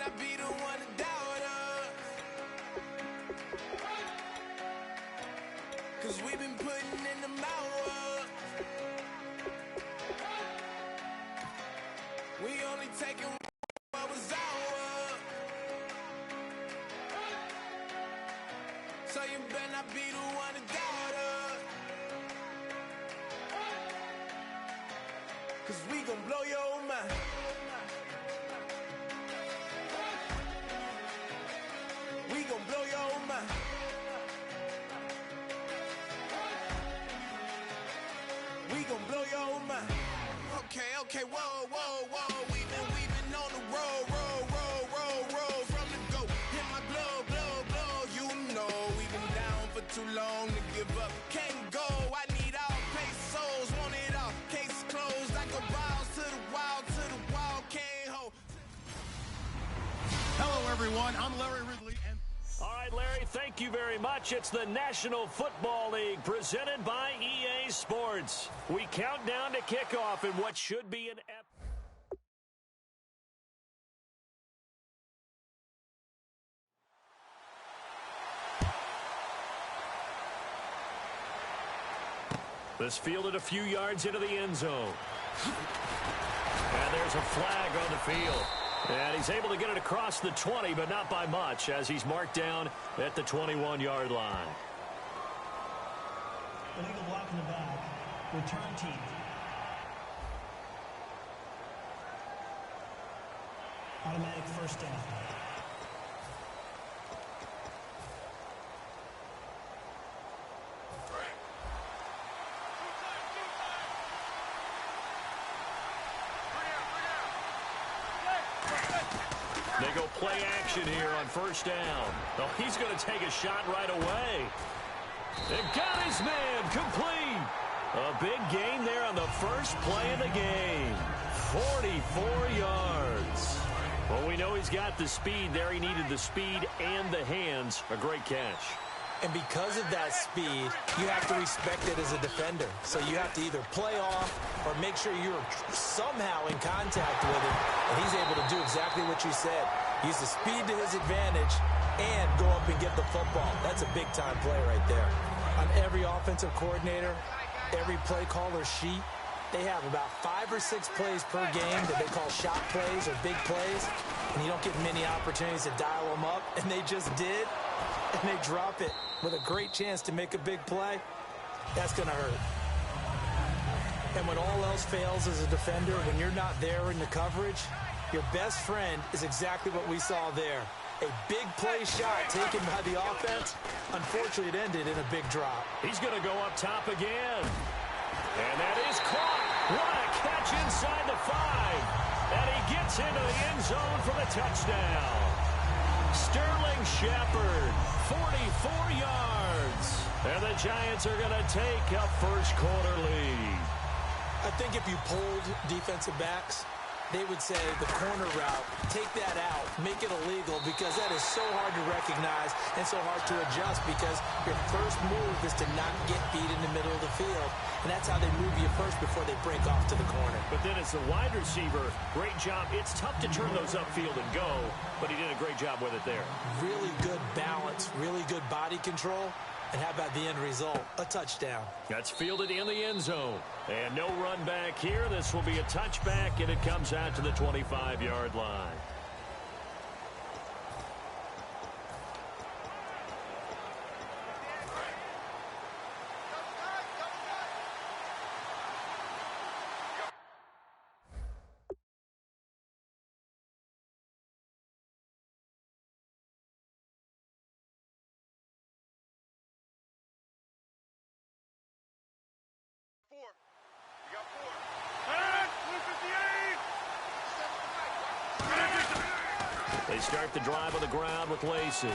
not be the one to doubt us. 'Cause we've been putting in the hours. We only taking what was ours. So you better not be the one to doubt us. 'Cause we gon' blow your mind. We gon' blow your mind. We gon' blow your mind. Okay, whoa, whoa, whoa. We been on the road from the go. Hit my blow. You know we been down for too long to give up. Can't go. I need all pesos, want it all. Case closed. I go balls to the wall, can't hold. Hello, everyone. I'm Larry Ridley. All right, Larry, thank you very much. It's the National Football League presented by EA Sports. We count down to kickoff in what should be an This fielded a few yards into the end zone. And there's a flag on the field. And he's able to get it across the 20, but not by much, as he's marked down at the 21-yard line. Illegal block in the back. Return team. Automatic first down. They go play action here on first down. Oh, he's going to take a shot right away. And got his man complete. A big gain there on the first play of the game. 44 yards. Well, we know he's got the speed there. He needed the speed and the hands. A great catch. And because of that speed, you have to respect it as a defender. So you have to either play off or make sure you're somehow in contact with him. And he's able to do exactly what you said. Use the speed to his advantage and go up and get the football. That's a big-time play right there. On every offensive coordinator, every play caller sheet, they have about 5 or 6 plays per game that they call shot plays or big plays. And you don't get many opportunities to dial them up. And they just did. And they drop it with a great chance to make a big play. That's going to hurt. And when all else fails as a defender, when you're not there in the coverage, your best friend is exactly what we saw there. A big play shot taken by the offense. Unfortunately, it ended in a big drop. He's going to go up top again. And that is caught. What a catch inside the 5. And he gets into the end zone for the touchdown. Sterling Shepard, 44 yards. And the Giants are going to take a first quarter lead. I think if you polled defensive backs, they would say the corner route, take that out, make it illegal, because that is so hard to recognize and so hard to adjust, because your first move is to not get beat in the middle of the field. And that's how they move you first before they break off to the corner. But then as the wide receiver, great job. It's tough to turn those upfield and go, but he did a great job with it there. Really good balance, really good body control. And how about the end result? A touchdown. That's fielded in the end zone. And no run back here. This will be a touchback, and it comes out to the 25-yard line. They start the drive on the ground with laces.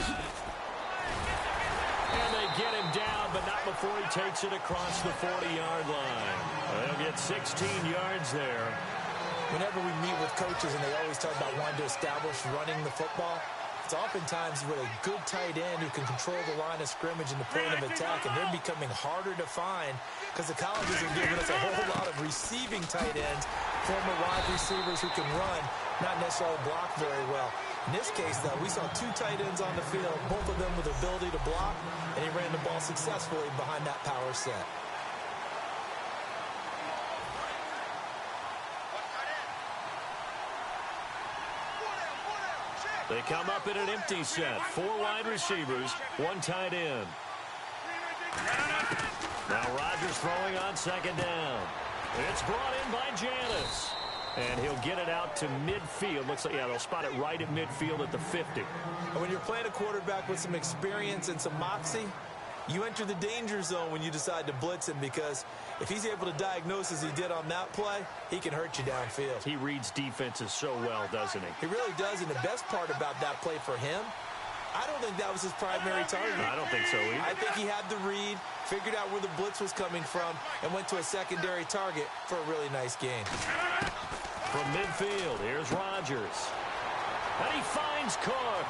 And they get him down, but not before he takes it across the 40-yard line. They'll get 16 yards there. Whenever we meet with coaches and they always talk about wanting to establish running the football, it's oftentimes with a good tight end who can control the line of scrimmage and the point of attack, and they're becoming harder to find because the colleges are giving us a whole lot of receiving tight ends, former wide receivers who can run, not necessarily block very well. In this case, though, we saw two tight ends on the field, both of them with the ability to block, and he ran the ball successfully behind that power set. They come up in an empty set. 4 wide receivers, 1 tight end. Now Rodgers throwing on second down. It's brought in by Janis. And he'll get it out to midfield. Looks like, yeah, they'll spot it right at midfield at the 50. And when you're playing a quarterback with some experience and some moxie, you enter the danger zone when you decide to blitz him, because if he's able to diagnose as he did on that play, he can hurt you downfield. He reads defenses so well, doesn't he? He really does, and the best part about that play for him, I don't think that was his primary target. I don't think so either. I think he had the read, figured out where the blitz was coming from, and went to a secondary target for a really nice gain. From midfield, here's Rodgers. And he finds Cook.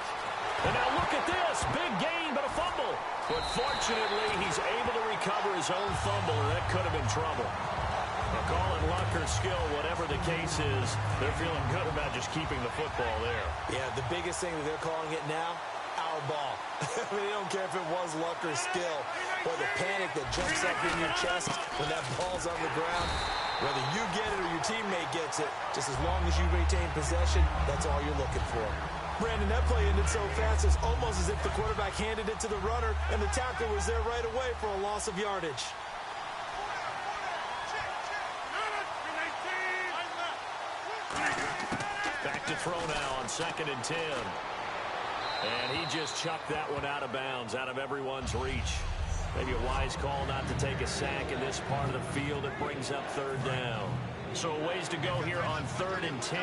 And now look at this. Big gain, but a fumble. But fortunately, he's able to recover his own fumble, and that could have been trouble. Now, calling luck or skill, whatever the case is, they're feeling good about just keeping the football there. Yeah, the biggest thing that they're calling it now, our ball. I mean, they don't care if it was luck or skill, or the panic that jumps up in your chest when that ball's on the ground. Whether you get it or your teammate gets it, just as long as you retain possession, that's all you're looking for. Brandon, that play ended so fast, it's almost as if the quarterback handed it to the runner, and the tackle was there right away for a loss of yardage. Back to throw now on 2nd and 10. And he just chucked that one out of bounds, out of everyone's reach. Maybe a wise call not to take a sack in this part of the field. It brings up 3rd down. So a ways to go here on 3rd and 10.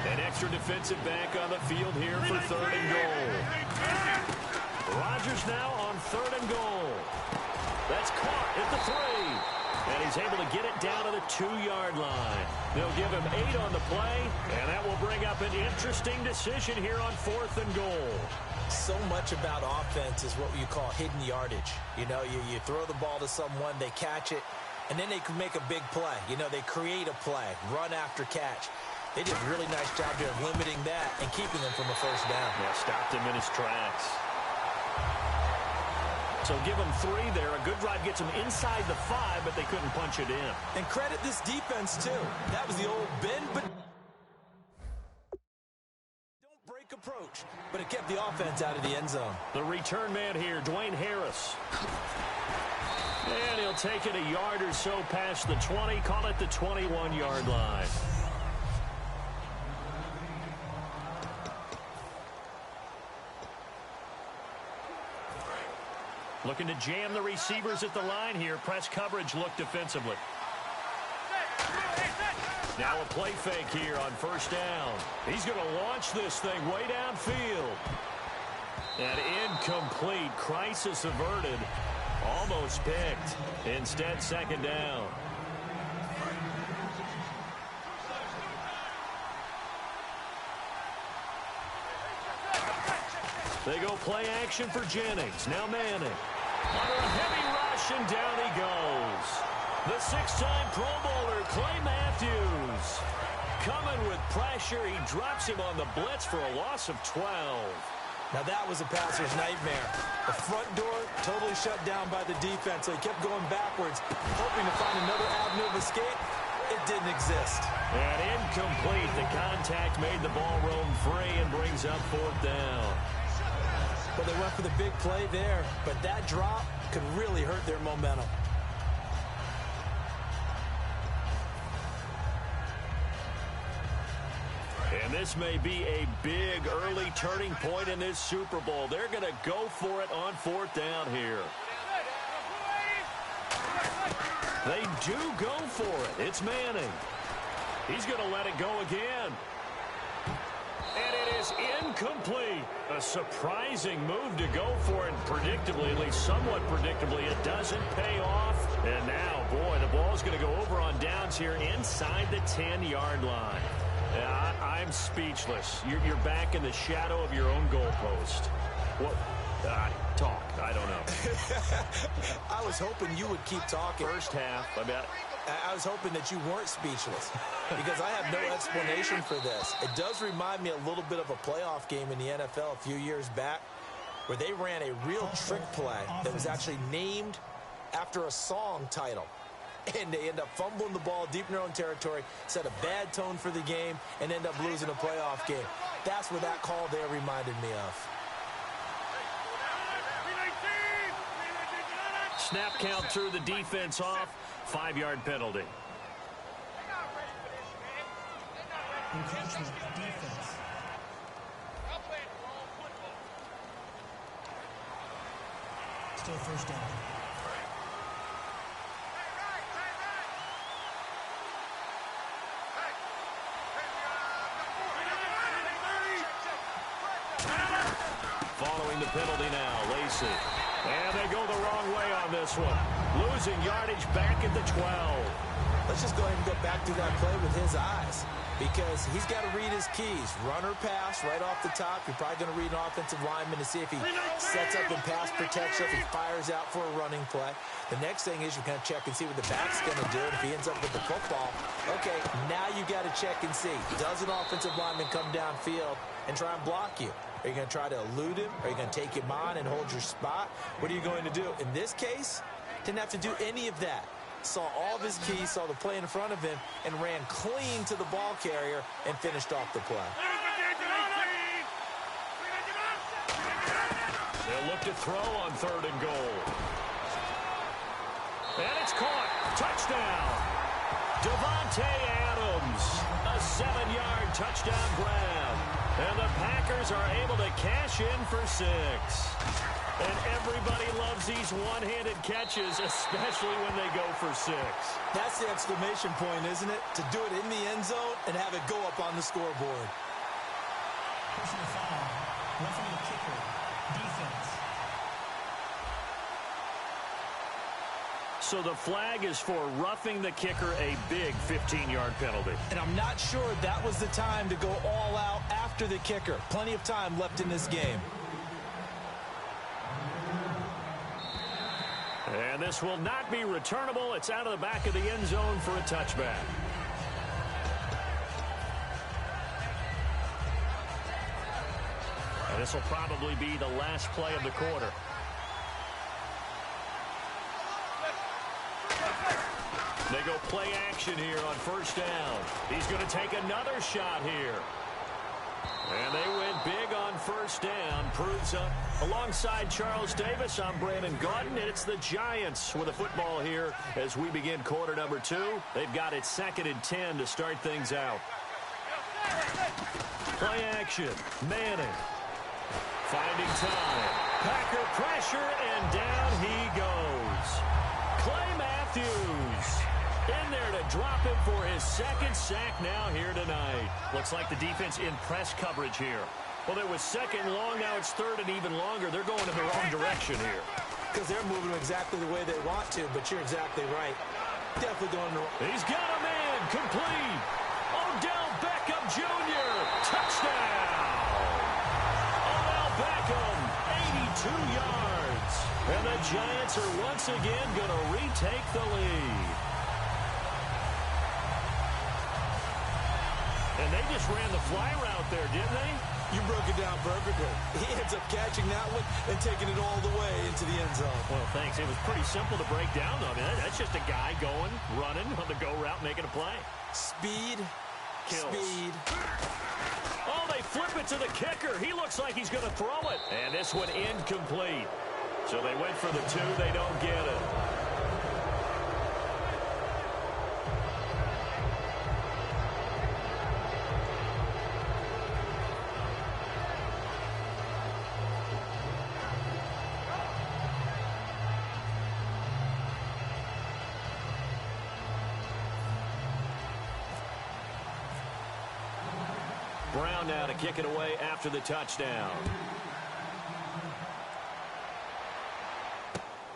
An extra defensive back on the field here for 3rd and goal. Rodgers now on 3rd and goal. That's caught at the 3. And he's able to get it down to the 2-yard line. They'll give him 8 on the play, and that will bring up an interesting decision here on 4th and goal. So much about offense is what you call hidden yardage. You know, you throw the ball to someone, they catch it, and then they can make a big play. You know, they create a play, run after catch. They did a really nice job there of limiting that and keeping them from a 1st down. Yeah, stopped him in his tracks. So give them 3 there. A good drive gets them inside the 5, but they couldn't punch it in. And credit this defense, too. That was the old bend, but don't break approach. But it kept the offense out of the end zone. The return man here, Dwayne Harris. And he'll take it a yard or so past the 20. Call it the 21-yard line. Looking to jam the receivers at the line here. Press coverage look defensively. Now a play fake here on 1st down. He's going to launch this thing way downfield. And incomplete. Crisis averted. Almost picked. Instead, 2nd down. They go play action for Jennings. Now Manning. Under a heavy rush, and down he goes. The 6-time Pro Bowler, Clay Matthews. Coming with pressure. He drops him on the blitz for a loss of 12. Now that was a passer's nightmare. The front door totally shut down by the defense, so he kept going backwards, hoping to find another avenue of escape. It didn't exist. And incomplete. The contact made the ball roam free and brings up 4th down. Well, they went for the big play there, but that drop could really hurt their momentum. And this may be a big early turning point in this Super Bowl. They're going to go for it on 4th down here. They do go for it. It's Manning. He's going to let it go again. And it is incomplete. A surprising move to go for it. Predictably, at least somewhat predictably, it doesn't pay off. And now, boy, the ball's going to go over on downs here inside the 10-yard line. I'm speechless. You're back in the shadow of your own goalpost. Talk. I don't know. I was hoping you would keep talking. First half, I bet. I was hoping that you weren't speechless because I have no explanation for this. It does remind me a little bit of a playoff game in the NFL a few years back where they ran a real trick play that was actually named after a song title. And they end up fumbling the ball deep in their own territory, set a bad tone for the game, and end up losing a playoff game. That's what that call there reminded me of. Snap count through the defense off. 5-yard penalty. Encroachment, defense. Still first down. Following the penalty now, Lacey. And they go the wrong way on this one. Losing yardage back at the 12. Let's just go ahead and go back to that play with his eyes because he's got to read his keys. Run or pass right off the top. You're probably going to read an offensive lineman to see if he sets up in pass protection, if he fires out for a running play. The next thing is you're going to check and see what the back's going to do. And if he ends up with the football, okay, now you got to check and see. Does an offensive lineman come downfield and try and block you? Are you going to try to elude him? Are you going to take him on and hold your spot? What are you going to do? In this case, didn't have to do any of that. Saw all of his keys, saw the play in front of him, and ran clean to the ball carrier and finished off the play. They'll look to throw on 3rd and goal. And it's caught. Touchdown. Devontae Adams. A 7-yard touchdown grab. And the Packers are able to cash in for 6. And everybody loves these one-handed catches, especially when they go for 6. That's the exclamation point, isn't it? To do it in the end zone and have it go up on the scoreboard. Personal foul. Roughing the kicker. Defense. So the flag is for roughing the kicker, a big 15-yard penalty. And I'm not sure that was the time to go all out after the kicker. Plenty of time left in this game. And this will not be returnable. It's out of the back of the end zone for a touchback. And this will probably be the last play of the quarter. They go play action here on 1st down. He's going to take another shot here. And they went big on 1st down. Proves up. Alongside Charles Davis, I'm Brandon Gaudin, and it's the Giants with a football here as we begin quarter number 2. They've got it 2nd and 10 to start things out. Play action. Manning. Finding time. Packer pressure, and down he goes. Clay Matthews in there to drop him for his 2nd sack now here tonight. Looks like the defense in press coverage here. Well, it was 2nd long, now it's 3rd and even longer. They're going in the wrong direction here. Because they're moving exactly the way they want to, but you're exactly right. Definitely going the wrong. He's got a man, complete. Odell Beckham Jr., touchdown. Odell Beckham, 82 yards. And the Giants are once again going to retake the lead. And they just ran the fly route there, didn't they? You broke it down perfectly. He ends up catching that one and taking it all the way into the end zone. Well, thanks. It was pretty simple to break down, though. I mean, that's just a guy going, running on the go route, making a play. Speed. Kills. Speed. Oh, they flip it to the kicker. He looks like he's going to throw it. And this one incomplete. So they went for the 2. They don't get it. Brown now to kick it away after the touchdown.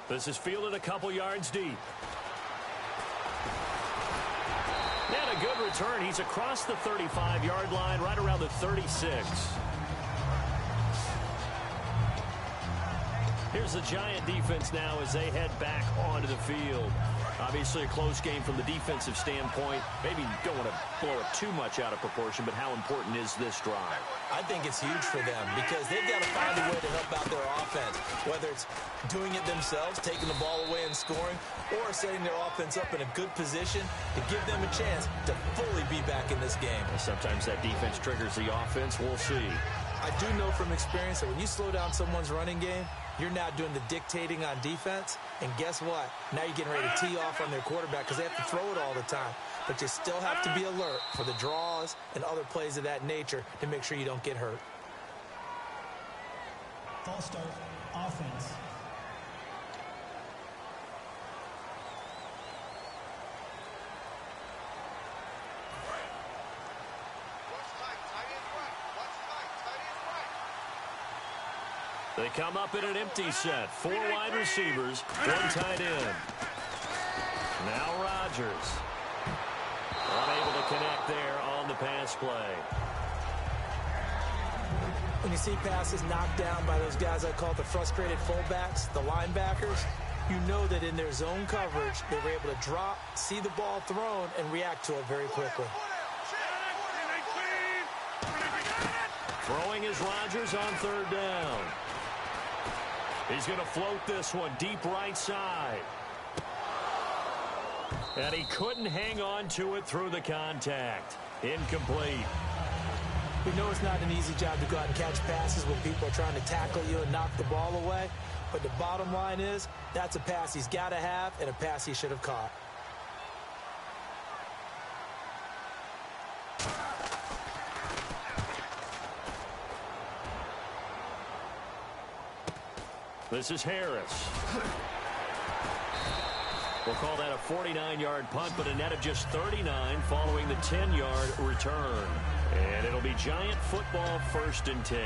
This is fielded a couple yards deep. And a good return. He's across the 35-yard line, right around the 36. Here's the Giant defense now as they head back onto the field. Obviously a close game from the defensive standpoint. Maybe you don't want to blow it too much out of proportion, but how important is this drive? I think it's huge for them because they've got to find a way to help out their offense, whether it's doing it themselves, taking the ball away and scoring, or setting their offense up in a good position to give them a chance to fully be back in this game. Sometimes that defense triggers the offense. We'll see. I do know from experience that when you slow down someone's running game, you're now doing the dictating on defense, and guess what? Now you're getting ready to tee off on their quarterback because they have to throw it all the time. But you still have to be alert for the draws and other plays of that nature to make sure you don't get hurt. False start, offense. They come up in an empty set. 4 wide receivers, 1 tight end. Now Rodgers. Unable to connect there on the pass play. When you see passes knocked down by those guys I call the frustrated fullbacks, the linebackers, you know that in their zone coverage, they were able to drop, see the ball thrown, and react to it very quickly. Throwing is Rodgers on 3rd down. He's going to float this one deep right side. And he couldn't hang on to it through the contact. Incomplete. We know it's not an easy job to go out and catch passes when people are trying to tackle you and knock the ball away. But the bottom line is, that's a pass he's got to have and a pass he should have caught. This is Harris. We'll call that a 49-yard punt, but a net of just 39 following the 10-yard return. And it'll be Giant football 1st and 10.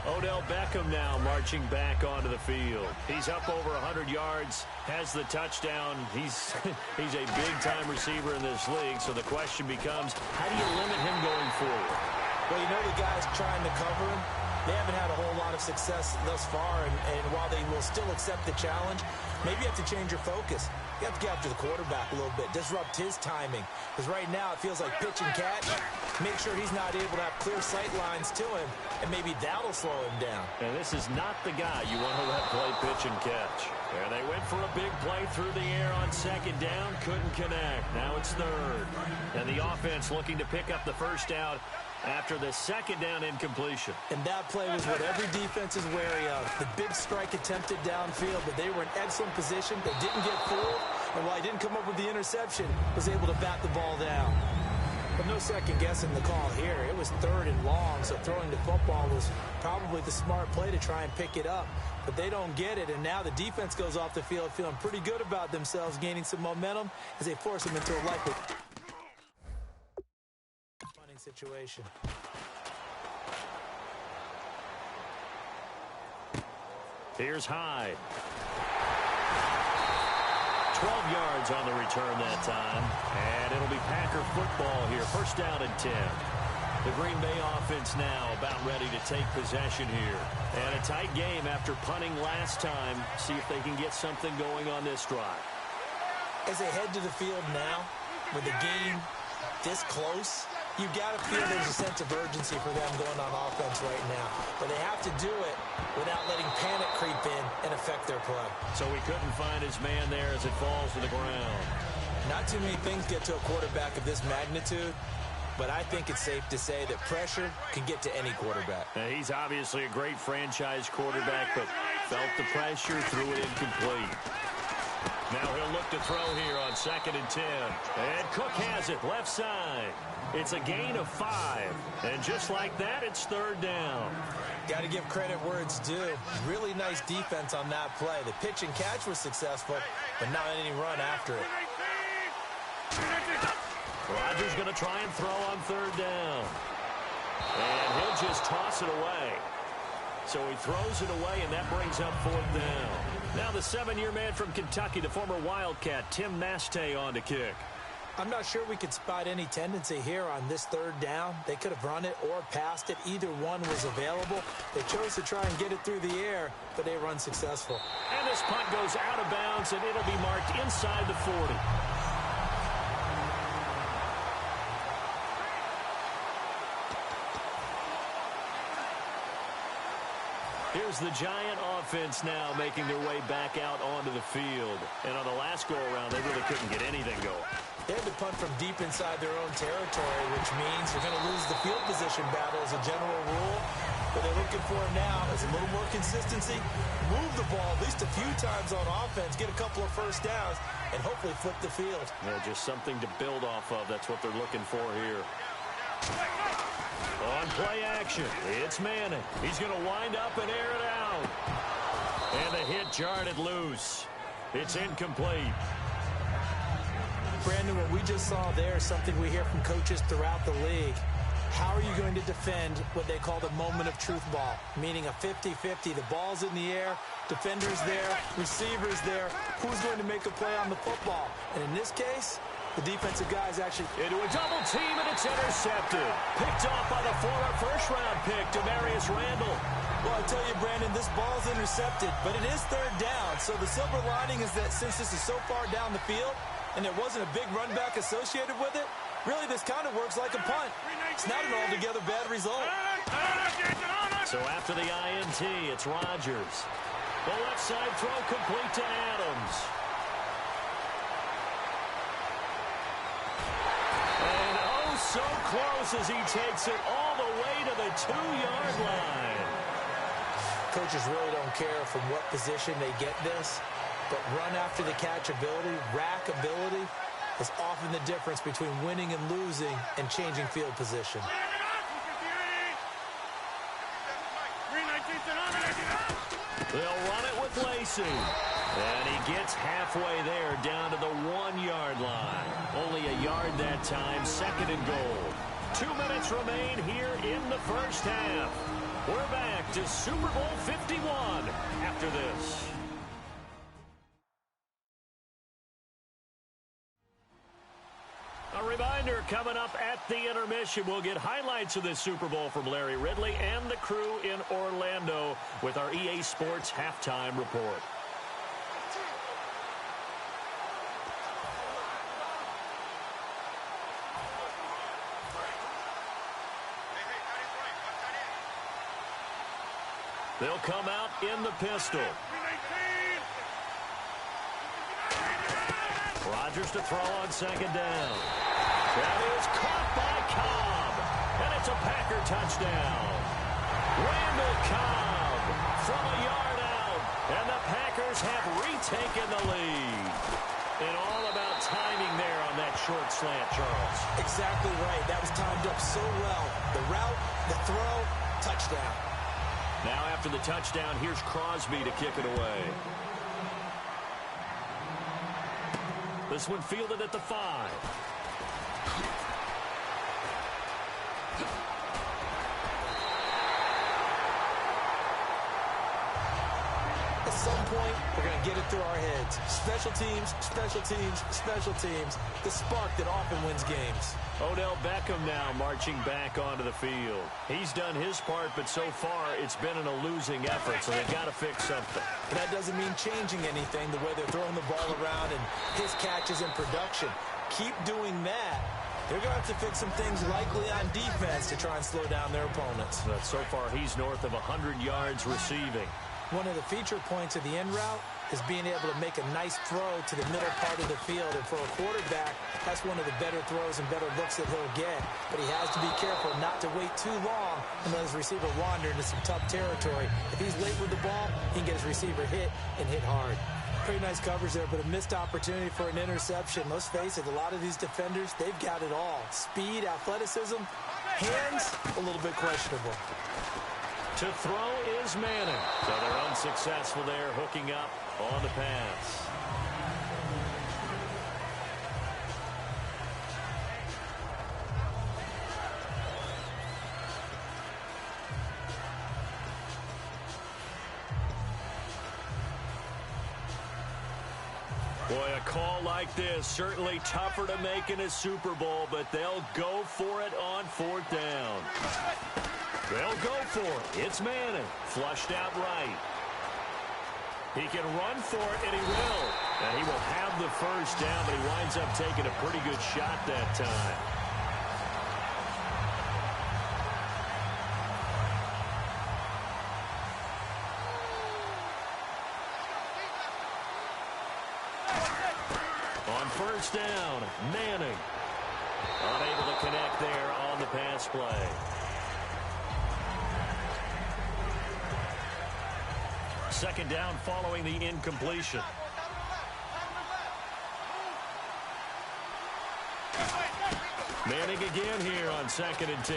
Odell Beckham now marching back onto the field. He's up over 100 yards, has the touchdown. He's a big-time receiver in this league, so the question becomes, how do you limit him going forward? Well, you know the guys trying to cover him, they haven't had a whole lot of success thus far, and while they will still accept the challenge, maybe you have to change your focus. You have to get after the quarterback a little bit, disrupt his timing. Because right now it feels like pitch and catch. Make sure he's not able to have clear sight lines to him, and maybe that'll slow him down. And this is not the guy you want to let play pitch and catch. And they went for a big play through the air on 2nd down, couldn't connect. Now it's 3rd. And the offense looking to pick up the 1st down after the 2nd down incompletion. And that play was what every defense is wary of. The big strike attempted downfield, but they were in excellent position. They didn't get fooled, and while he didn't come up with the interception, was able to bat the ball down. But no second guessing the call here. It was 3rd and long, so throwing the football was probably the smart play to try and pick it up. But they don't get it, and now the defense goes off the field feeling pretty good about themselves, gaining some momentum as they force them into a likely punting situation. Here's Hyde. 12 yards on the return that time. And it'll be Packer football here. 1st down and 10. The Green Bay offense now about ready to take possession here. And a tight game after punting last time. See if they can get something going on this drive. As they head to the field now, with the game this close, you've got to feel there's a sense of urgency for them going on offense right now. But they have to do it without letting panic creep in and affect their play. So he couldn't find his man there as it falls to the ground. Not too many things get to a quarterback of this magnitude, but I think it's safe to say that pressure can get to any quarterback. Now, he's obviously a great franchise quarterback, but felt the pressure, threw it incomplete. Now he'll look to throw here on 2nd and 10. And Cook has it left side. It's a gain of 5. And just like that, it's 3rd down. Got to give credit where it's due. Really nice defense on that play. The pitch and catch was successful, but not any run after it. Rodgers going to try and throw on 3rd down. And he'll just toss it away. So he throws it away, and that brings up 4th down. Now the 7-year man from Kentucky, the former Wildcat, Tim Mastay on to kick. I'm not sure we could spot any tendency here on this third down. They could have run it or passed it. Either one was available. They chose to try and get it through the air, but they were unsuccessful. And this punt goes out of bounds, and it'll be marked inside the 40. Here's the Giant offense now making their way back out onto the field. And on the last go-around, they really couldn't get anything going. They had to punt from deep inside their own territory, which means they're going to lose the field position battle as a general rule. What they're looking for now is a little more consistency, move the ball at least a few times on offense, get a couple of first downs, and hopefully flip the field. Yeah, just something to build off of. That's what they're looking for here. On play action, it's Manning. He's going to wind up and air it out. And the hit jarred it loose. It's incomplete. Brandon, what we just saw there is something we hear from coaches throughout the league. How are you going to defend what they call the moment of truth ball, meaning a 50-50? The ball's in the air, defender's there, receiver's there. Who's going to make a play on the football? And in this case, the defensive guys actually into a double team, and it's intercepted. Picked off by the former first-round pick, Demarius Randall. Well, I tell you, Brandon, this ball's intercepted, but it is third down. So the silver lining is that since this is so far down the field and there wasn't a big run back associated with it, really this kind of works like a punt. It's not an altogether bad result. So after the INT, it's Rodgers. The left side throw complete to Adams. And oh, so close as he takes it all the way to the 2-yard line. Coaches really don't care from what position they get this, but run after the catch ability, rack ability, is often the difference between winning and losing and changing field position. They'll run it with Lacey. And he gets halfway there down to the 1-yard line. Only a yard that time, second and goal. 2 minutes remain here in the first half. We're back to Super Bowl 51 after this. A reminder, coming up at the intermission, we'll get highlights of this Super Bowl from Larry Ridley and the crew in Orlando with our EA Sports halftime report. They'll come out in the pistol. Rodgers to throw on second down. That is caught by Cobb. And it's a Packer touchdown. Randall Cobb from a yard out. And the Packers have retaken the lead. And all about timing there on that short slant, Charles. Exactly right. That was timed up so well. The route, the throw, touchdown. Now after the touchdown, here's Crosby to kick it away. This one fielded at the 5. At some point, we're going to get it through our heads. Special teams, special teams, special teams. The spark that often wins games. Odell Beckham now marching back onto the field. He's done his part, but so far it's been in a losing effort, so they've got to fix something. And that doesn't mean changing anything, the way they're throwing the ball around and his catches and production. Keep doing that. They're going to have to fix some things likely on defense to try and slow down their opponents. But so far he's north of 100 yards receiving. One of the feature points of the end route is being able to make a nice throw to the middle part of the field. And for a quarterback, that's one of the better throws and better looks that he'll get. But he has to be careful not to wait too long and let his receiver wander into some tough territory. If he's late with the ball, he can get his receiver hit and hit hard. Pretty nice coverage there, but a missed opportunity for an interception. Let's face it, a lot of these defenders, they've got it all. Speed, athleticism, hands, a little bit questionable. To throw is Manning. So they're unsuccessful there, hooking up on the pass. Boy, a call like this, certainly tougher to make in a Super Bowl, but they'll go for it on 4th down. They'll go for it. It's Manning, flushed out right. He can run for it, and he will. And he will have the first down, but he winds up taking a pretty good shot that time. On 1st down, Manning. Unable to connect there on the pass play. Second down following the incompletion. Manning again here on 2nd and 10.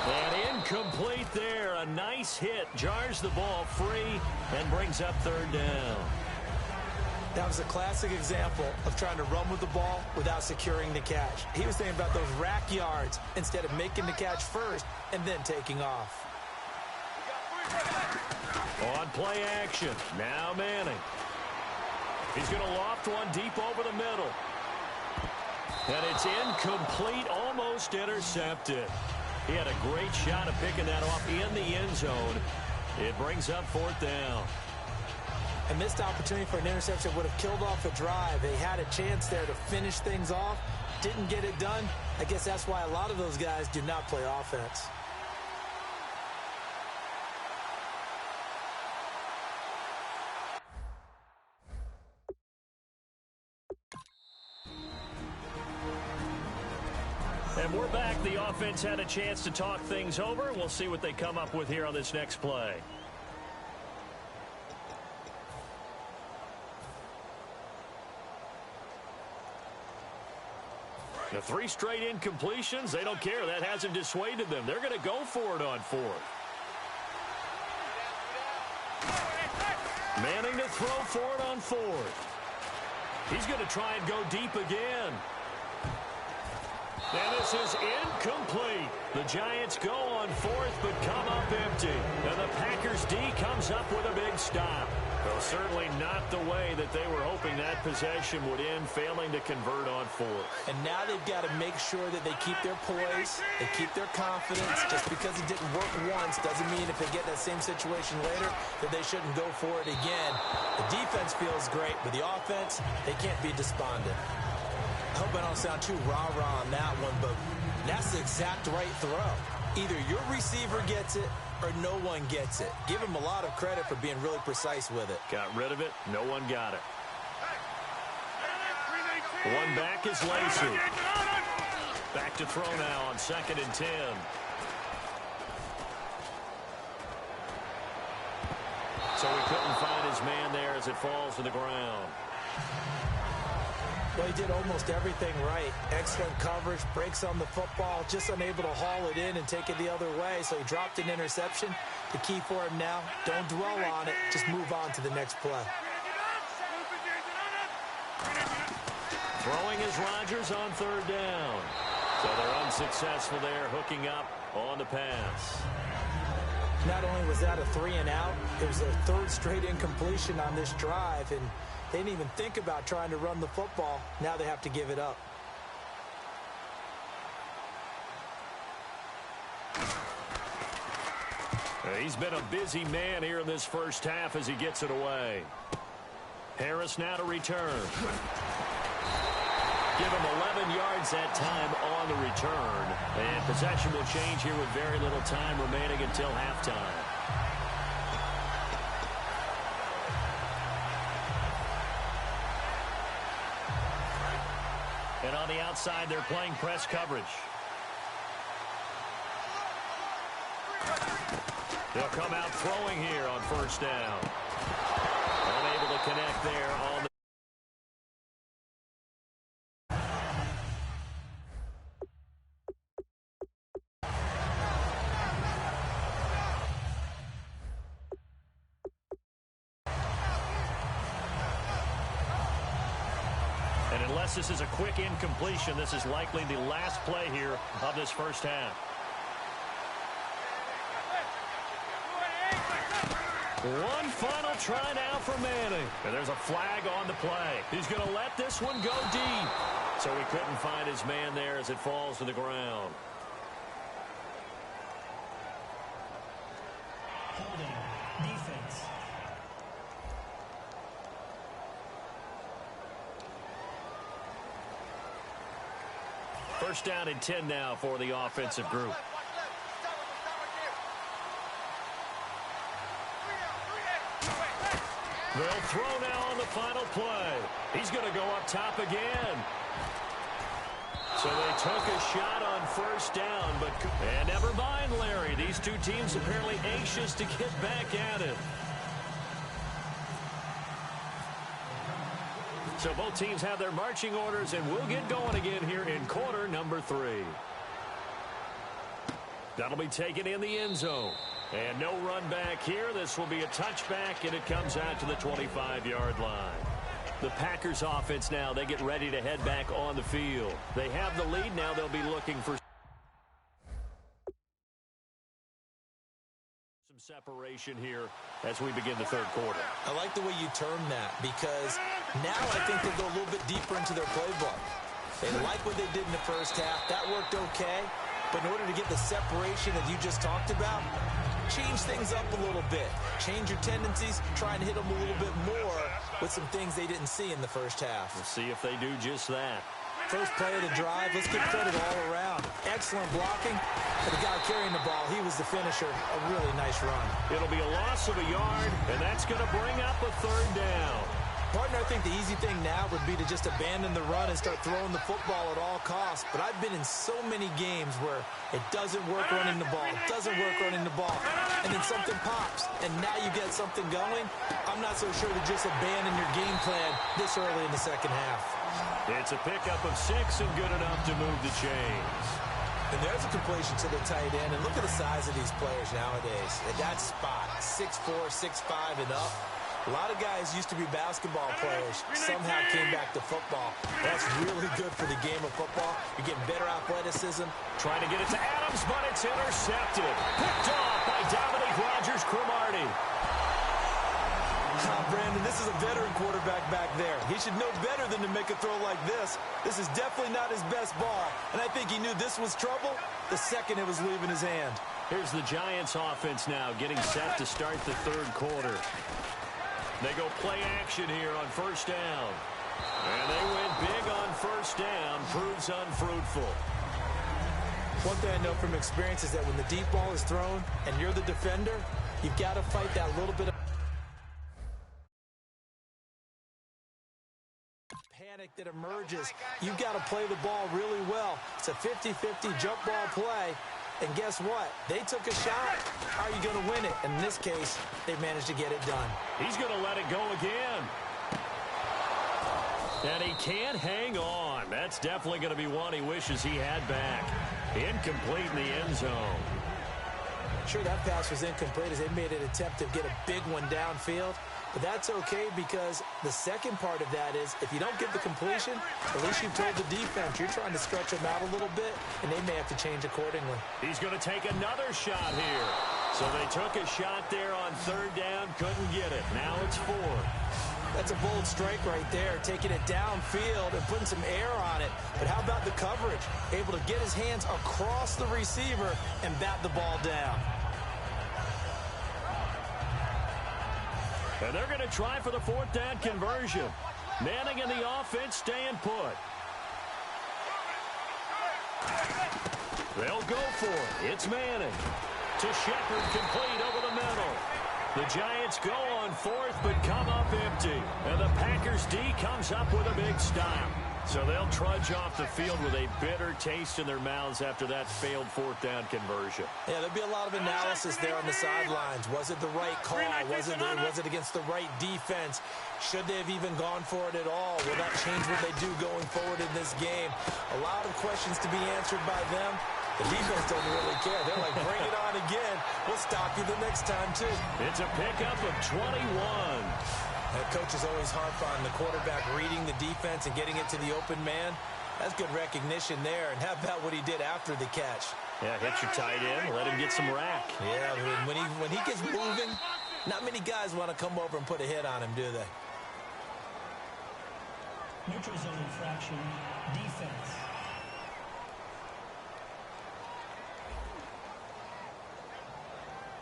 And incomplete there. A nice hit. Jars the ball free and brings up 3rd down. That was a classic example of trying to run with the ball without securing the catch. He was thinking about those rack yards instead of making the catch first and then taking off. On play action, now Manning. He's going to loft one deep over the middle. And it's incomplete, almost intercepted. He had a great shot of picking that off in the end zone. It brings up 4th down. A missed opportunity for an interception would have killed off a drive. They had a chance there to finish things off. Didn't get it done. I guess that's why a lot of those guys do not play offense. And we're back. The offense had a chance to talk things over. We'll see what they come up with here on this next play. The 3 straight incompletions, they don't care. That hasn't dissuaded them. They're going to go for it on 4th. Manning to throw for it on 4th. He's going to try and go deep again. And this is incomplete. The Giants go on 4th, but come up empty. And the Packers D comes up with a big stop. Well, certainly not the way that they were hoping that possession would end, failing to convert on 4th. And now they've got to make sure that they keep their poise, they keep their confidence. Just because it didn't work once doesn't mean if they get that same situation later that they shouldn't go for it again. The defense feels great, but the offense, they can't be despondent. I hope I don't sound too rah-rah on that one, but that's the exact right throw. Either your receiver gets it or no one gets it. Give him a lot of credit for being really precise with it. Got rid of it. No one got it. One back is Lacey. Back to throw now on 2nd and 10. So he couldn't find his man there as it falls to the ground. Well, he did almost everything right. Excellent coverage, breaks on the football, just unable to haul it in and take it the other way. So he dropped an interception. The key for him now, don't dwell on it. Just move on to the next play. Throwing is Rodgers on 3rd down. So they're unsuccessful there, hooking up on the pass. Not only was that a 3-and-out, it was their 3rd straight incompletion on this drive, and they didn't even think about trying to run the football. Now they have to give it up. He's been a busy man here in this first half as he gets it away. Harris now to return. Give him 11 yards that time on the return. And possession will change here with very little time remaining until halftime. And on the outside, they're playing press coverage. They'll come out throwing here on 1st down. Unable to connect there on the... And unless this is a quick incompletion, this is likely the last play here of this first half. One final try now for Manning. And there's a flag on the play. He's going to let this one go deep. So he couldn't find his man there as it falls to the ground. Holding. Defense. First down and 10 now for the offensive group. They'll throw now on the final play. He's going to go up top again. So they took a shot on first down, but and never mind, Larry. These two teams apparently anxious to get back at it. So both teams have their marching orders, and we'll get going again here in quarter number 3. That'll be taken in the end zone. And no run back here. This will be a touchback, and it comes out to the 25-yard line. The Packers offense now, they get ready to head back on the field. They have the lead. Now they'll be looking for some separation here as we begin the third quarter. I like the way you term that, because now I think they'll go a little bit deeper into their playbook. They like what they did in the first half. That worked okay. But in order to get the separation that you just talked about, change things up a little bit. Change your tendencies. Try and hit them a little bit more with some things they didn't see in the first half. We'll see if they do just that. First play of the drive, let's give credit all around. Excellent blocking. For the guy carrying the ball, he was the finisher. A really nice run. It'll be a loss of a yard, and that's going to bring up a third down. Partner, I think the easy thing now would be to just abandon the run and start throwing the football at all costs. But I've been in so many games where it doesn't work running the ball. It doesn't work running the ball. And then something pops, and now you get something going. I'm not so sure to just abandon your game plan this early in the second half. It's a pickup of 6 and good enough to move the chains. And there's a completion to the tight end. And look at the size of these players nowadays. At that spot, 6'4", 6'5", and up. A lot of guys used to be basketball players, somehow came back to football. That's really good for the game of football. You're getting better athleticism. Trying to get it to Adams, but it's intercepted. Picked off by Dominique Rodgers-Cromartie. Brandon, this is a veteran quarterback back there. He should know better than to make a throw like this. This is definitely not his best ball, and I think he knew this was trouble the second it was leaving his hand. Here's the Giants offense now getting set to start the third quarter. They go play action here on first down. And they win big on first down. Proves unfruitful. One thing I know from experience is that when the deep ball is thrown and you're the defender, you've got to fight that little bit of panic that emerges. You've got to play the ball really well. It's a 50-50 jump ball play. And guess what? They took a shot. How are you going to win it? And in this case, they managed to get it done. He's going to let it go again. And he can't hang on. That's definitely going to be one he wishes he had back. Incomplete in the end zone. Sure, that pass was incomplete as they made an attempt to get a big one downfield. But that's okay because the second part of that is if you don't get the completion, at least you've told the defense you're trying to stretch them out a little bit, and they may have to change accordingly. He's going to take another shot here. So they took a shot there on third down, couldn't get it. Now it's 4. That's a bold strike right there, taking it downfield and putting some air on it. But how about the coverage? Able to get his hands across the receiver and bat the ball down. And they're going to try for the fourth down conversion. Manning and the offense staying put. They'll go for it. It's Manning. To Shepard, complete over the middle. The Giants go on fourth, but come up empty. And the Packers D comes up with a big stop. So they'll trudge off the field with a bitter taste in their mouths after that failed fourth down conversion. Yeah, there'll be a lot of analysis there on the sidelines. Was it the right call? Was it against the right defense? Should they have even gone for it at all? Will that change what they do going forward in this game? A lot of questions to be answered by them. The defense doesn't really care. They're like, bring it on again. We'll stop you the next time, too. It's a pickup of 21. Coaches always harp on the quarterback reading the defense and getting it to the open man. That's good recognition there. And how about what he did after the catch? Yeah, hit your tight end, let him get some rack. Yeah, when he gets moving, Not many guys want to come over and put a hit on him, do they? Neutral zone infraction, defense.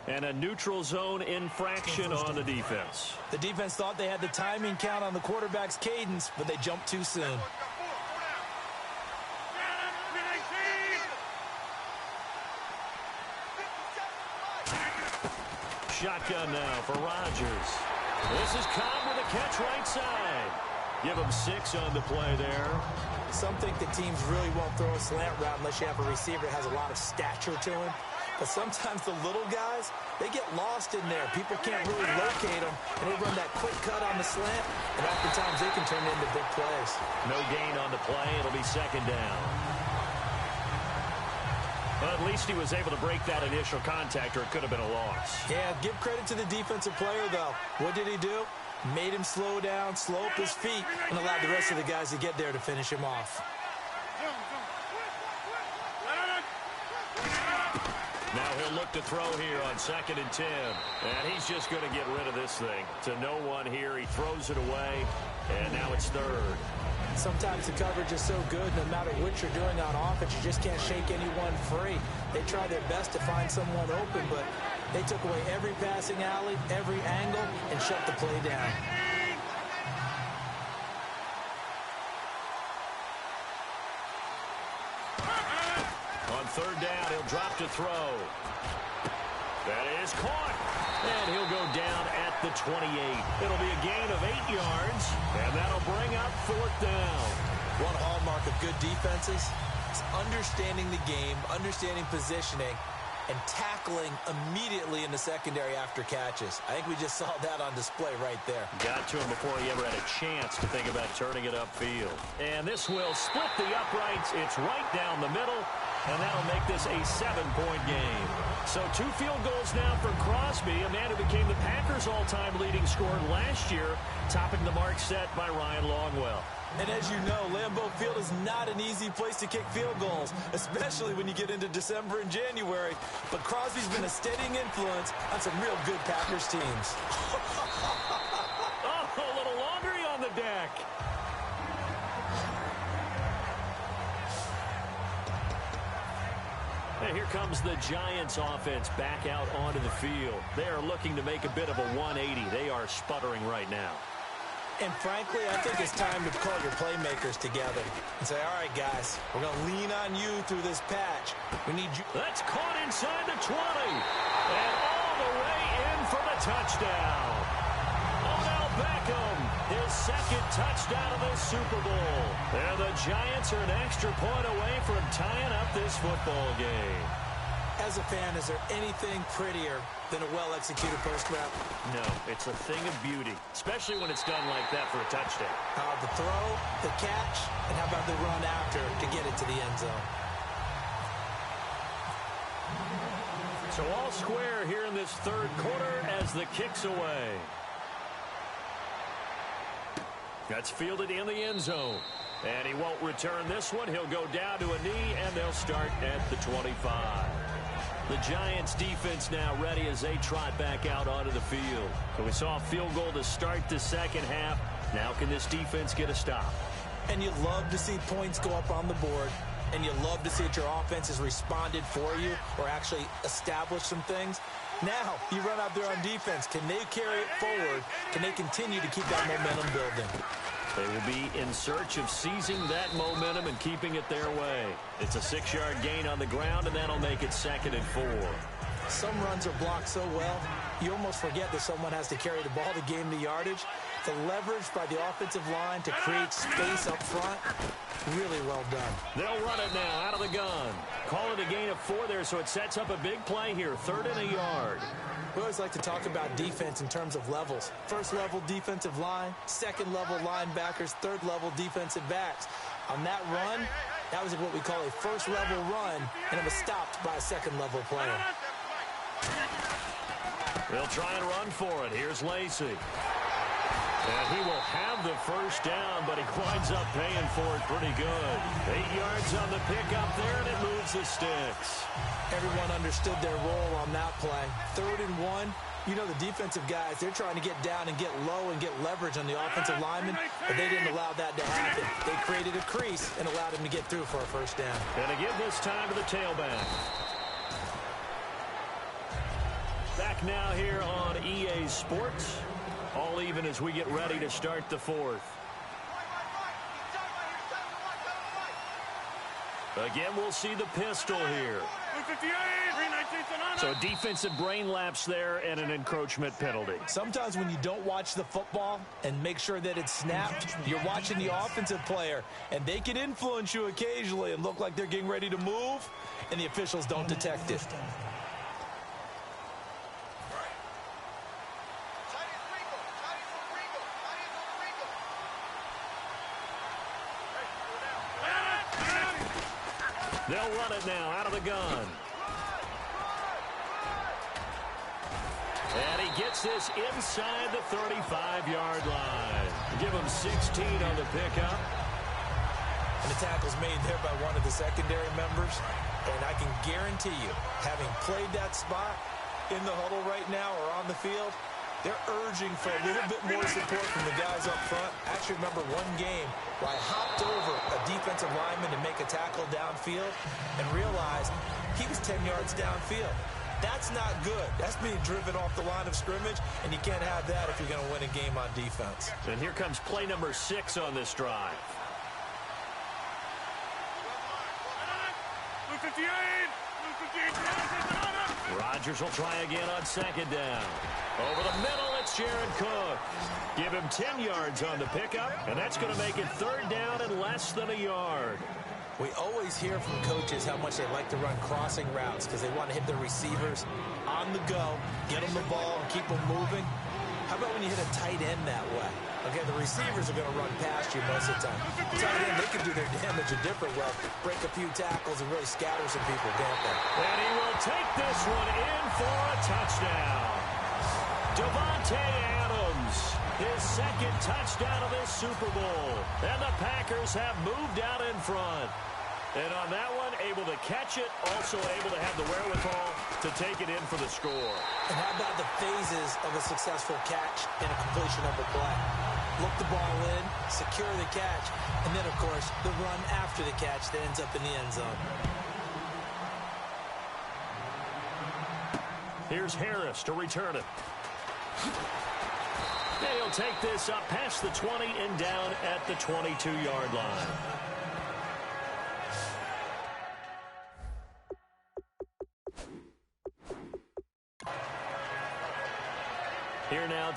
And a neutral zone infraction on the defense. The defense thought they had the timing count on the quarterback's cadence, but they jumped too soon. Shotgun now for Rodgers. This is Cobb with a catch right side. Give him 6 on the play there. Some think that teams really won't throw a slant route unless you have a receiver that has a lot of stature to him. But sometimes the little guys, they get lost in there. People can't really locate them, and they run that quick cut on the slant, and oftentimes they can turn into big plays. No gain on the play. It'll be second down. But at least he was able to break that initial contact, or it could have been a loss. Yeah, give credit to the defensive player, though. What did he do? Made him slow down, slow up his feet, and allowed the rest of the guys to get there to finish him off. Now he'll look to throw here on 2nd and 10. And he's just going to get rid of this thing. To no one here. He throws it away. And now it's 3rd. Sometimes the coverage is so good, no matter what you're doing on offense, you just can't shake anyone free. They try their best to find someone open, but they took away every passing alley, every angle, and shut the play down. On 3rd down, he'll drop to throw. That is caught. And he'll go down at the 28. It'll be a gain of 8 yards, and that'll bring up 4th down. One hallmark of good defenses is understanding the game, understanding positioning, and tackling immediately in the secondary after catches. I think we just saw that on display right there. Got to him before he ever had a chance to think about turning it upfield. And this will split the uprights. It's right down the middle. And that'll make this a 7-point game. So 2 field goals now for Crosby, a man who became the Packers' all-time leading scorer last year, topping the mark set by Ryan Longwell. And as you know, Lambeau Field is not an easy place to kick field goals, especially when you get into December and January. But Crosby's been a steadying influence on some real good Packers teams. Oh, a little laundry on the deck. And here comes the Giants offense back out onto the field. They are looking to make a bit of a 180. They are sputtering right now. And frankly, I think it's time to call your playmakers together and say, all right, guys, we're going to lean on you through this patch. We need you. That's caught inside the 20. And all the way in for the touchdown. Odell Beckham, his 2nd touchdown of the Super Bowl. And the Giants are an extra point away from tying up this football game. As a fan, is there anything prettier than a well-executed post route? No, it's a thing of beauty, especially when it's done like that for a touchdown. The throw, the catch, and how about the run after to get it to the end zone? So all square here in this 3rd quarter as the kick's away. That's fielded in the end zone. And he won't return this one. He'll go down to a knee, and they'll start at the 25. The Giants defense now ready as they trot back out onto the field. So we saw a field goal to start the 2nd half. Now can this defense get a stop? And you love to see points go up on the board. And you love to see that your offense has responded for you or actually established some things. Now, you run out there on defense. Can they carry it forward? Can they continue to keep that momentum building? They will be in search of seizing that momentum and keeping it their way. It's a 6-yard gain on the ground, and that'll make it 2nd and 4. Some runs are blocked so well, you almost forget that someone has to carry the ball to gain the yardage. The leverage by the offensive line to create space up front, really well done. They'll run it now out of the gun. Call it a gain of 4 there, so it sets up a big play here, 3rd and a yard. We always like to talk about defense in terms of levels. 1st level defensive line, 2nd level linebackers, 3rd level defensive backs. On that run, that was what we call a 1st level run, and it was stopped by a 2nd level player. They'll try and run for it. Here's Lacy. And he will have the first down, but he winds up paying for it pretty good. 8 yards on the pickup there, and it moves the sticks. Everyone understood their role on that play. 3rd and 1. You know, the defensive guys, they're trying to get down and get low and get leverage on the offensive lineman, but they didn't allow that to happen. They created a crease and allowed him to get through for a first down. And to give this time to the tailback. Back now here on EA Sports. All even as we get ready to start the 4th. Again, we'll see the pistol here. So a defensive brain lapse there and an encroachment penalty. Sometimes when you don't watch the football and make sure that it's snapped, you're watching the offensive player, and they can influence you occasionally and look like they're getting ready to move, and the officials don't detect it. They'll run it now out of the gun. And he gets this inside the 35-yard line. Give him 16 on the pickup. And the tackle's made there by one of the secondary members. And I can guarantee you, having played that spot in the huddle right now or on the field, they're urging for a little bit more support from the guys up front. I actually remember one game where I hopped over a defensive lineman to make a tackle downfield and realized he was 10 yards downfield. That's not good. That's being driven off the line of scrimmage, and you can't have that if you're going to win a game on defense. And here comes play number 6 on this drive. Rodgers will try again on 2nd down. Over the middle, it's Jared Cook. Give him 10 yards on the pickup, and that's going to make it 3rd down and less than a yard. We always hear from coaches how much they like to run crossing routes because they want to hit their receivers on the go, get them the ball, and keep them moving. How about when you hit a tight end that way? Okay, the receivers are going to run past you most of the time. Tight end, they can do their damage a different way, break a few tackles and really scatter some people, can't they? And he will take this one in for a touchdown. Devontae Adams, his 2nd touchdown of this Super Bowl. And the Packers have moved out in front. And on that one, able to catch it, also able to have the wherewithal to take it in for the score. And how about the phases of a successful catch and a completion of a play? Look the ball in, secure the catch, and then, of course, the run after the catch that ends up in the end zone. Here's Harris to return it. He'll take this up past the 20 and down at the 22-yard line. Here now,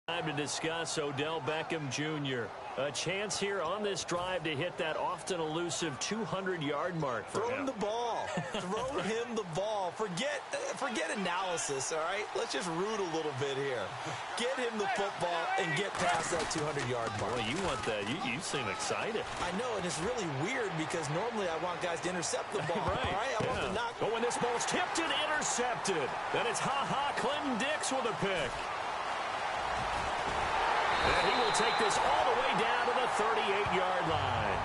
time to discuss Odell Beckham Jr. A chance here on this drive to hit that often elusive 200-yard mark for him. Throw him the ball. Throw him the ball. Forget analysis, all right? Let's just root a little bit here. Get him the football and get past that 200-yard mark. Boy, you want that. You seem excited. I know, and it's really weird because normally I want guys to intercept the ball. Right. All right? I want to knock. But when this ball's tipped and intercepted, then it's Clinton Dix with a pick. And he will take this all the way down to the 38-yard line.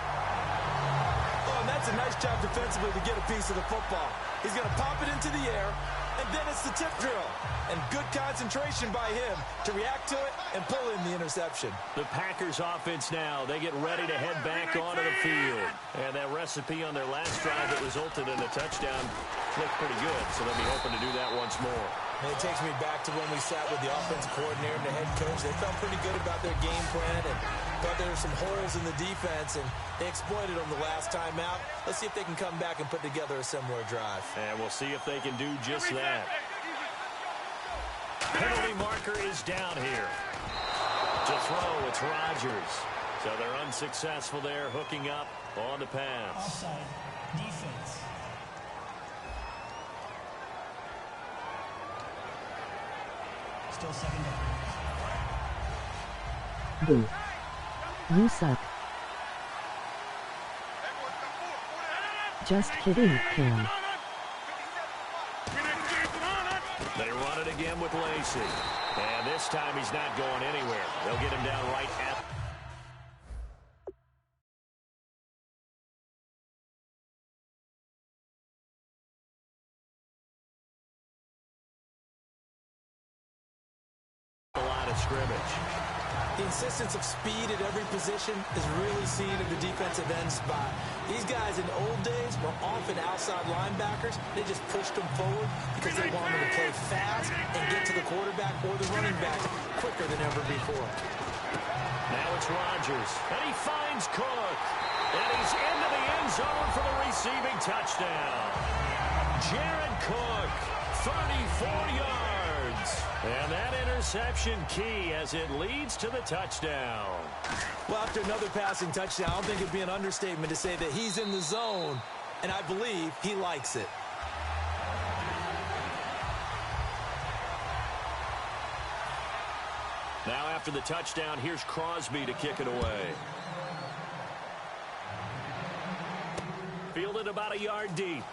Oh, and that's a nice job defensively to get a piece of the football. He's going to pop it into the air, and then it's the tip drill. And good concentration by him to react to it and pull in the interception. The Packers offense now, they get ready to head back onto the field. And that recipe on their last drive that resulted in a touchdown looked pretty good, so they'll be hoping to do that once more. And it takes me back to when we sat with the offensive coordinator and the head coach. They felt pretty good about their game plan and thought there were some holes in the defense, and they exploited them the last time out. Let's see if they can come back and put together a similar drive. And we'll see if they can do just that. Penalty marker is down here. To throw, it's Rodgers. So they're unsuccessful there, hooking up on the pass. Offside. Defense. Still second down. Boo. You suck. Just kidding, Cam. They run it again with Lacey. And this time he's not going anywhere. They'll get him down right at the line of scrimmage. The insistence of speed at every position is really seen at the defensive end spot. These guys in the old days were often outside linebackers. They just pushed them forward because they wanted to play fast and get to the quarterback or the running back quicker than ever before. Now it's Rodgers, and he finds Cook. And he's into the end zone for the receiving touchdown. Jared Cook, 34 yards. And that interception key as it leads to the touchdown. Well, after another passing touchdown, I don't think it'd be an understatement to say that he's in the zone, and I believe he likes it. Now after the touchdown, here's Crosby to kick it away. Fielded about a yard deep.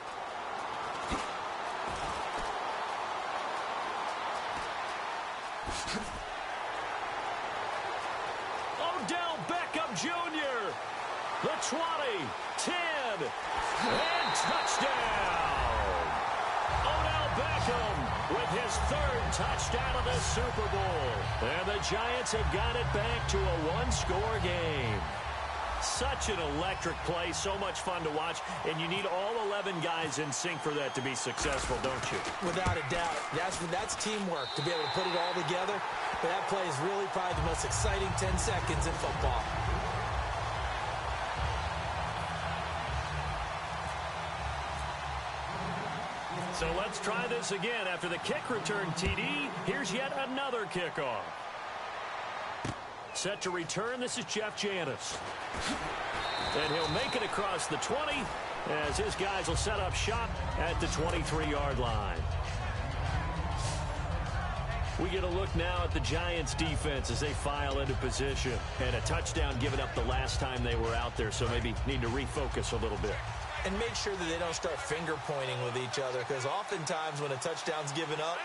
Odell Beckham Jr. The 20, 10, and touchdown. Odell Beckham with his third touchdown of the Super Bowl. And the Giants have got it back to a one-score game. Such an electric play, so much fun to watch, and you need all 11 guys in sync for that to be successful, don't you? Without a doubt. That's teamwork to be able to put it all together. But that play is really probably the most exciting 10 seconds in football. So let's try this again. After the kick return TD, here's yet another kickoff. Set to return, this is Jeff Janis. And he'll make it across the 20 as his guys will set up shop at the 23-yard line. We get a look now at the Giants' defense as they file into position. And a touchdown given up the last time they were out there, so maybe need to refocus a little bit. And make sure that they don't start finger-pointing with each other, because oftentimes when a touchdown's given up,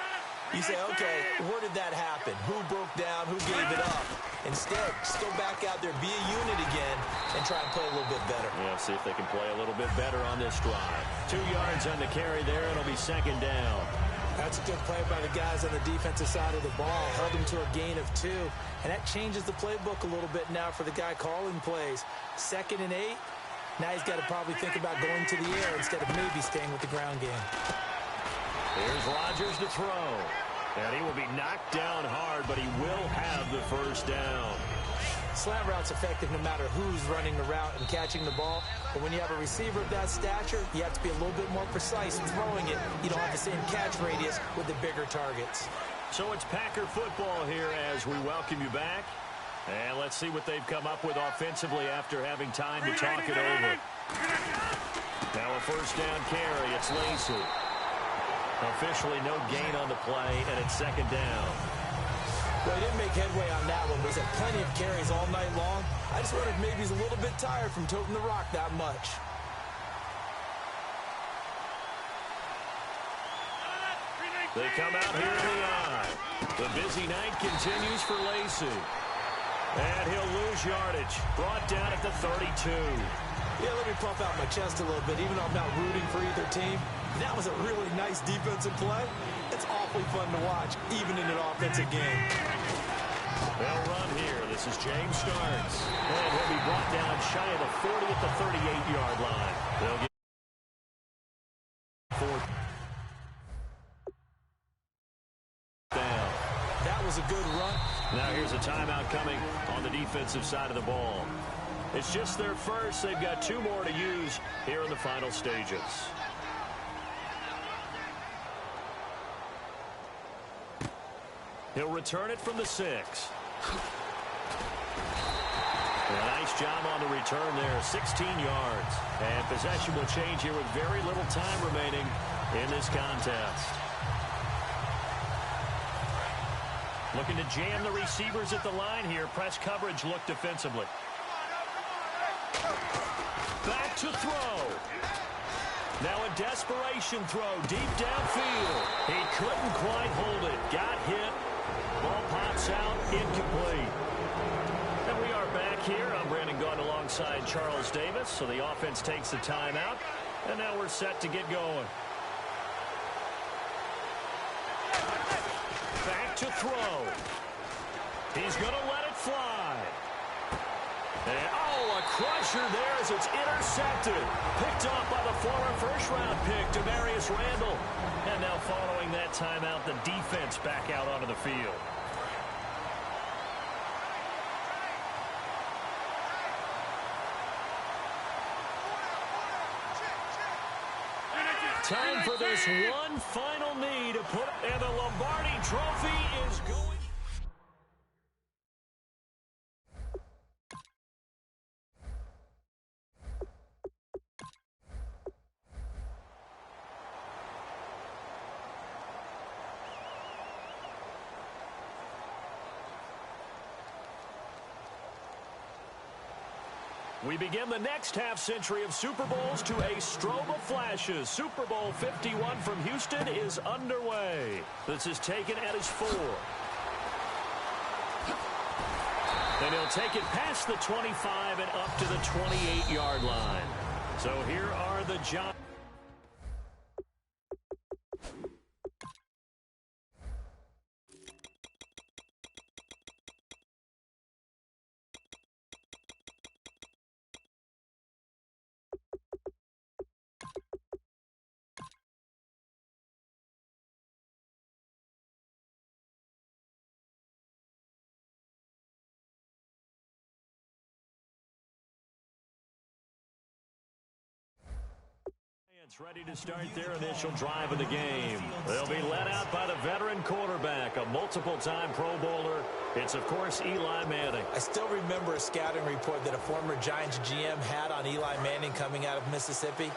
you say, okay, where did that happen? Who broke down? Who gave it up? Instead, just go back out there, be a unit again, and try and play a little bit better. Yeah, see if they can play a little bit better on this drive. 2 yards on the carry there, and it'll be second down. That's a good play by the guys on the defensive side of the ball. Held them to a gain of 2. And that changes the playbook a little bit now for the guy calling plays. 2nd and 8. Now he's got to probably think about going to the air instead of maybe staying with the ground game. Here's Rodgers to throw. And he will be knocked down hard, but he will have the first down. Slant route's effective no matter who's running the route and catching the ball. But when you have a receiver of that stature, you have to be a little bit more precise in throwing it. You don't have the same catch radius with the bigger targets. So it's Packer football here as we welcome you back. And let's see what they've come up with offensively after having time to talk it over. Now a first down carry. It's Lacey. Officially no gain on the play, and it's second down. Well, he didn't make headway on that one, but he's had plenty of carries all night long. I just wondered if maybe he's a little bit tired from toting the rock that much. They come out here in the eye. The busy night continues for Lacey. And he'll lose yardage. Brought down at the 32. Yeah, let me puff out my chest a little bit, even though I'm not rooting for either team. That was a really nice defensive play. It's awfully fun to watch, even in an offensive game. They'll run here. This is James Starks. And he'll be brought down shy of the 40 at the 38-yard line. They'll get fourth down. That was a good run. Now here's a timeout coming on the defensive side of the ball. It's just their first. They've got 2 more to use here in the final stages. He'll return it from the 6. A nice job on the return there, 16 yards. And possession will change here with very little time remaining in this contest. Looking to jam the receivers at the line here. Press coverage look defensively. Back to throw. Now a desperation throw deep downfield. He couldn't quite hold it. Got hit. Ball pops out. Incomplete. And we are back here. I'm Brandon Gaudin alongside Charles Davis. So the offense takes the timeout. And now we're set to get going. Back to throw. He's going to let it fly. And, a crusher there as it's intercepted. Picked off by the former first-round pick, Demarius Randall. And now following that timeout, the defense back out onto the field. Time for this one final knee to put, and the Lombardi Trophy is going. We begin the next half-century of Super Bowls to a strobe of flashes. Super Bowl 51 from Houston is underway. This is taken at his 4. And he'll take it past the 25 and up to the 28-yard line. So here are the Giants. Ready to start their initial drive of the game. They'll be led out by the veteran quarterback, a multiple-time Pro Bowler. It's, of course, Eli Manning. I still remember a scouting report that a former Giants GM had on Eli Manning coming out of Mississippi.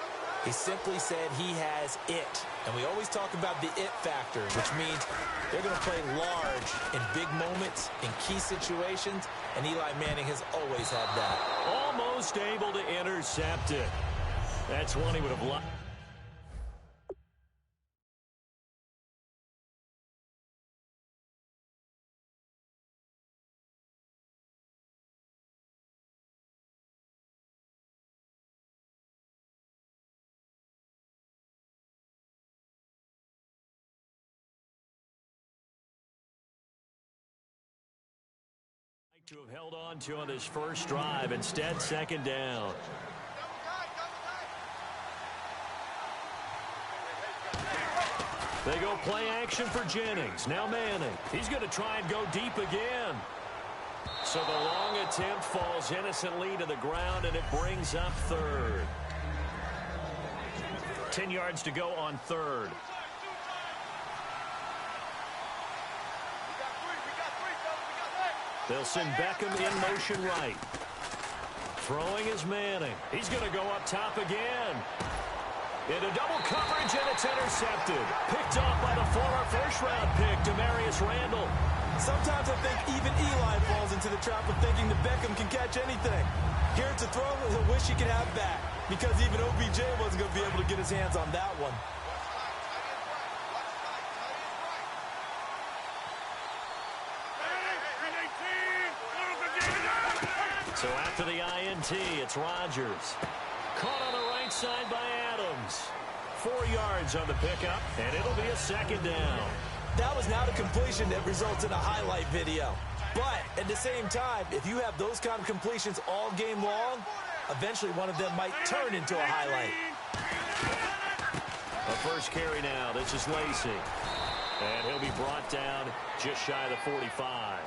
He simply said he has it. And we always talk about the it factor, which means they're going to play large in big moments, in key situations, and Eli Manning has always had that. Almost able to intercept it. That's one he would have liked. To have held on to on his first drive. Instead, second down. They go play action for Jennings. Now Manning. He's going to try and go deep again. So the long attempt falls innocently to the ground, and it brings up third. 10 yards to go on third. They'll send Beckham in motion right. Throwing is Manning. He's going to go up top again. Into double coverage, and it's intercepted. Picked off by the former first-round pick, Demarius Randall. Sometimes I think even Eli falls into the trap of thinking that Beckham can catch anything. Here to throw, he'll wish he could have back, because even OBJ wasn't going to be able to get his hands on that one. So after the INT, it's Rodgers. Caught on the right side by Adams. 4 yards on the pickup, and it'll be a second down. That was not a completion that results in a highlight video. But at the same time, if you have those kind of completions all game long, eventually one of them might turn into a highlight. A first carry now. This is Lacy. And he'll be brought down just shy of the 45.